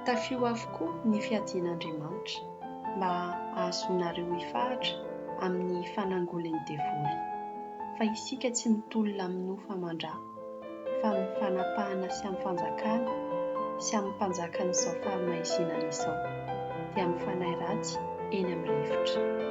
tafio avokoa ny fiadian'Andriamanitra mba ahazonareo hifahatra amin'ny fanangolan'ny devoly. Fa isika tsy mitolona amin'ny ho famandraha, fa amin'ny fanapahana sy amin'ny fanjakana sy amin'ny mpanjaka n'izao fahamaizinana izao dia amin'ny fanahy ratsy eny amin'ny rivotra.